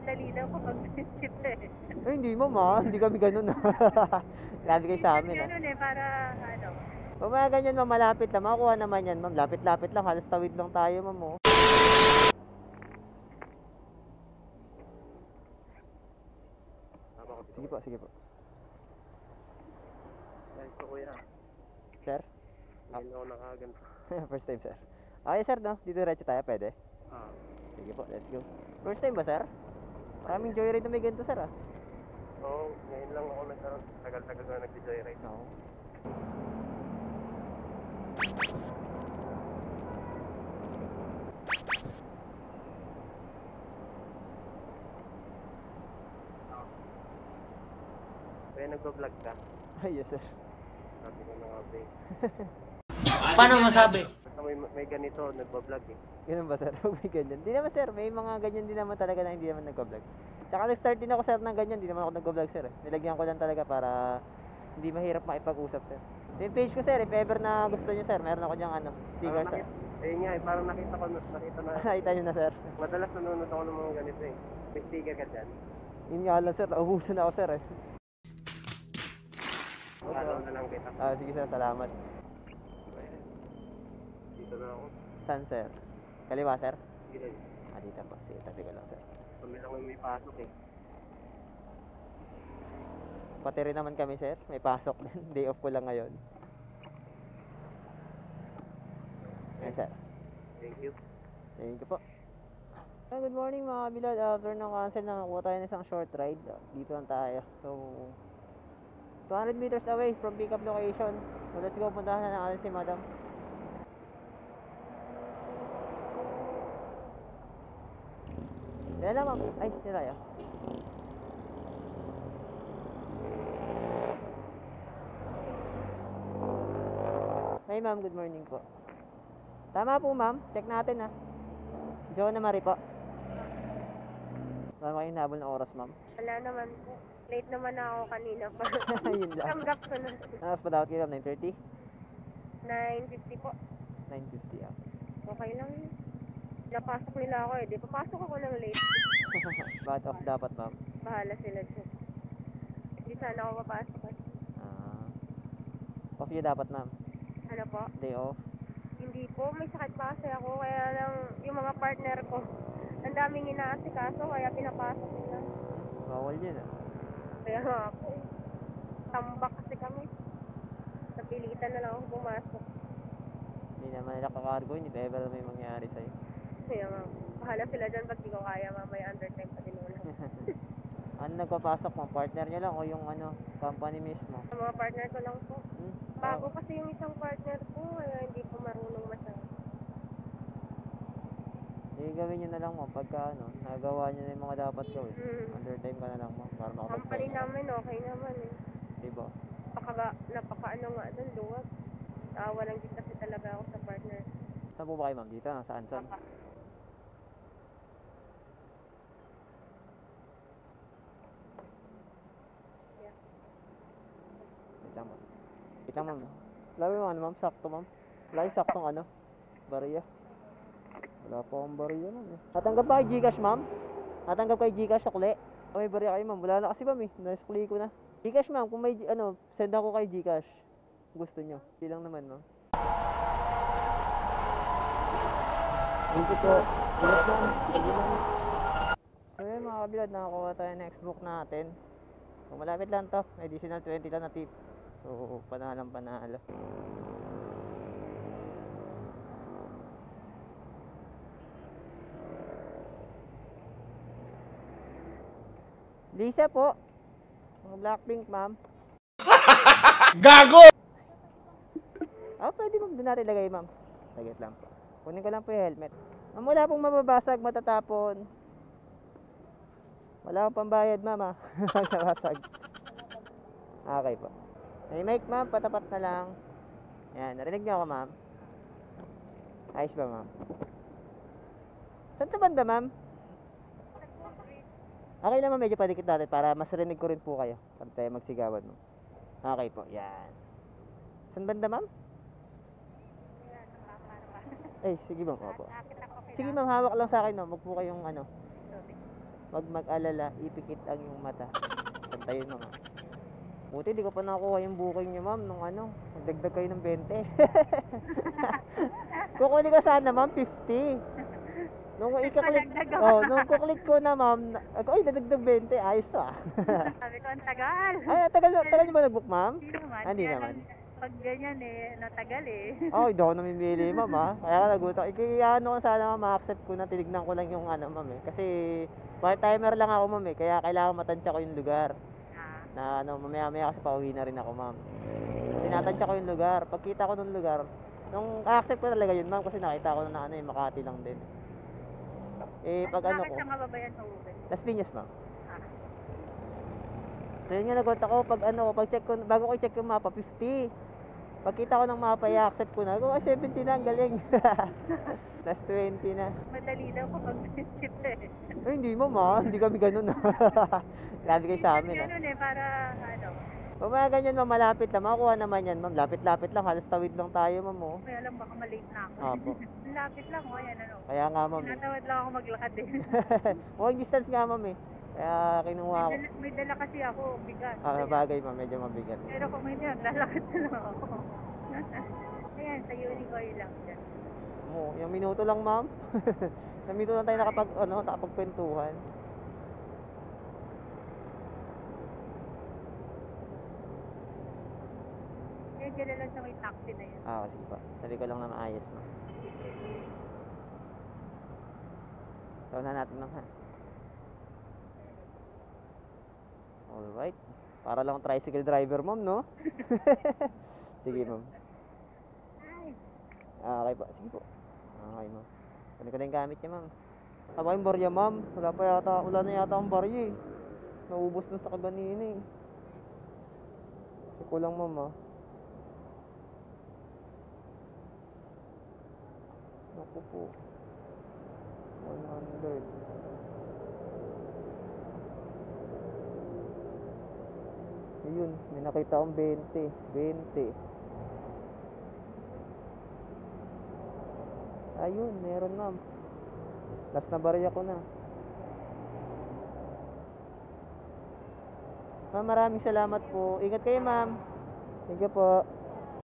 madali lang kapag visit eh. Ay, hindi ma'am ha. Hindi kami ganun ha. Grabe kayo sa amin ha. Ganun eh, para ano. Kung mga ganyan ma'am, malapit lang. Makukuha naman yan ma'am. Lapit-lapit lang. Halos tawid lang tayo ma'am oh. Sige po, sige po. Gusto ko yan. Sir? Ngayon ako nakaganto. First time sir. Okay sir no? Dito diretso tayo, pwede? Ah. Sige po, let's go. First time ba sir? Maraming joyride na may ganito sir ah. Oo, ngayon lang ako nagkaroon. Tagal-tagal na nag-joyride. Oo. Kaya nagbablog ka? Ay, yes sir. Sabi ko na nga ba eh. Paano masabi? Basta may ganito, nagbablog eh. Ganun ba sir? Huwag may ganyan. Di naman sir, may mga ganyan din naman talaga na hindi naman nagko-vlog. Tsaka nag-start din ako sir ng ganyan, hindi naman ako nagko-vlog sir eh. Nilagyan ko lang talaga para hindi mahirap makipag-usap sir. Yung page ko sir, if ever na gusto nyo sir, meron ako dyang ano, sticker sir. Eh nga eh, parang nakita na. Nakita nyo na sir. Madalas nanonood ako ng mga ganito eh. May sticker ka dyan. Yun nga lang sir, naubusan ako sir eh. Follow na lang kita. Ah, sige sir, salamat. Dito na ako. Saan sir? Kaliwa sir? Dito. Ah, dito po. Sige, tabi ko lang sir. Kami lang may pasok eh. Pati rin naman kami sir, may pasok din. Day off ko lang ngayon. Ayan sir. Thank you. Thank you po. Good morning mga kabilad. After ng cancel na nakuha tayo ng isang short ride. Dito lang tayo. So, 200 meters away from pick-up location. So let's go, puntahan na natin si madam. Yan lang ma'am. Ay, hindi tayo. Hi ma'am, good morning po. Tama po ma'am, check natin ha. Joanna Marie po. Wala kayong nabol na oras ma'am. Wala naman po. Late naman ako kanina pa. Yun lang. Tanggap ko na. Ano pa dapat kayo ma'am? 9:30? 9:50 po. 9:50 ah. Okay lang yun. Napasok nila ako eh. Di papasok ako ng late. Bakit off dapat ma'am? Bahala sila dyan. Hindi sana ako papasok eh. Off you dapat ma'am? Ano po? Day off? Hindi po. May sakit pa kasi ako. Kaya lang yung mga partner ko. Ang daming inaasikaso kaya pinapasok nila. Bawal yun ah. Kaya nga ako eh. Tambak kasi kami. Napilitan na lang ako pumasok. Hindi naman nila kakargo yun. If ever may mangyari sa'yo. Kaya nga. Bahala sila dyan pag di ko kaya mamaya undertime pa din ulit. Ano nagpapasok mo? Partner niya lang o yung ano, company mismo? Sa mga partner ko lang po. Bago Oh. kasi yung isang partner ko, kaya hindi po marunong masyado. Gawin nyo na lang mo pagka ano, nagawa nyo na yung mga dapat gawin. Undertime ka na lang mo para Company makapag-start. namin, okay naman eh. Diba? Napaka ano nga dun, luwag. Naawa lang din kasi talaga ako sa partner. Saan po ba kayo ma'am? Dito? Saan? Papa. Yeah. Wait lang ma'am. Wait lang ma'am. Labi mo ano ma'am? Sakto ma'am? Wala yung saktong ano? Bariya. Wala pa akong bariya ma'am eh. Natanggap ba kay Gcash ma'am? Natanggap kay Gcash sukli? May bariya kayo ma'am. Wala na kasi ma'am eh. Nasukli ko na. Gcash ma'am, kung may ano, send ako kay Gcash. Gusto nyo. Hindi lang naman ma'am. Thank you po. Ingat ma'am. So yun mga kabilad, nakakuha tayo ng Xbox natin. So malapit lang to. Additional 20 lang na tip. So panalang panalo. Lisa po. Mga Blackpink ma'am. Gago! Ah, pwede ma'am. Doon natin ilagay ma'am. Sagit lang po. Kunin ko lang po yung helmet. Ma'am, wala pong mababasag, matatapon. Wala akong pambayad ma'am ah. Nabasag. Okay po. May mic ma'am, patapat na lang. Yan, narinig niyo ako ma'am. Ayos ba ma'am? Saan sa banda ma'am? Okay naman, medyo padikit natin para mas rinig ko rin po kayo pag tayo magsigawan mo. Okay po, yan. Saan banda ma'am? Eh, sige ma'am, opo. Sige ma'am, hawak lang sa akin ma'am. Huwag po kayong ano. Wag mag-alala, ipikit ang iyong mata. Pantayin mo nga. Buti di ko pa nakuha yung booking niyo, ma'am, nung ano, nagdagdag kayo ng 20. Kukunin ko sana, ma'am, 50. Nung i-click, nung kuklik ko na, ma'am, ay, dadagdag 20, ayos to ah. Sabi ko, ang tagal. Ay, tagal niyo ba nag-book, ma'am? Hindi naman. Hindi Kaya naman. lang, pag ganyan natagal Oh, hindi ako namimili, ma'am, ha. Kaya ka nagutak. Ano ko sana, ma'am, ma-accept ko na, tinignan ko lang yung ano, ma'am, eh. Kasi, part-timer lang ako, ma'am, eh. Kaya kailangan matansya ko yung lugar. Na ano, mamaya-maya kasi pauwi na rin ako, ma'am. Tinatansya ko yung lugar. Pagkita ko ng lugar, nung accept ko talaga yun, ma'am, kasi nakita ko na ano, Makati lang din. Eh, pag ano ko, Bakit siya mababayan sa Uber? Las Piñas, ma'am. So yun nga nagot ako, pag ano, pag check ko, bago ko i-check yung mapa, 50. Pagkita ko ng mapa, i-accept ko na. Ay, 70 na, ang galing. Plus 20 na. Madali daw kapag visit Ay, hindi, ma'am, ha. Hindi kami ganun, ha. Grabe kayo sa amin, ha. Ganun para ano. Pag mga ganyan, ma'am, malapit lang. Makuha naman yan, ma'am. Lapit-lapit lang. Halos tawid lang tayo, ma'am, oh. Kaya lang baka malate na ako. Opo. Lapit lang, ayan ano. Kaya nga, ma'am, eh. Tinatawad lang ako maglakad din. Walking distance nga, ma'am, eh. Kaya kinuha ko. May dala kasi ako, bigat. Ah, bagay, ma'am. Medyo mabigat. Pero kung hindi, naglalakad na lang ako. Ayan, sa Unicorn lang dyan. Oo, yung minuto lang, ma'am. Sa minuto lang tayo nakapagkwentuhan. Kaya dyan lang sa may taxi na yun. Ah, sige pa. Sabi ko lang na maayos, ma'am. So, na natin, ma'am, ha? Alright. Para lang tricycle driver, ma'am, no? Sige, ma'am. Ah, okay po. Sige po. Okay, ma'am. Kunin ko na yung gamit niya, ma'am. Aba yung barya, ma'am. Wala na yata ang barya, eh. Naubos na sa kaganina, eh. Kasi kulang, ma'am, ah. Naku po. 100. Ayun, may nakita akong 20. 20. Ayun, meron, ma'am. Last na barya ko na. Ma'am, maraming salamat po. Ingat kayo, ma'am. Thank you po.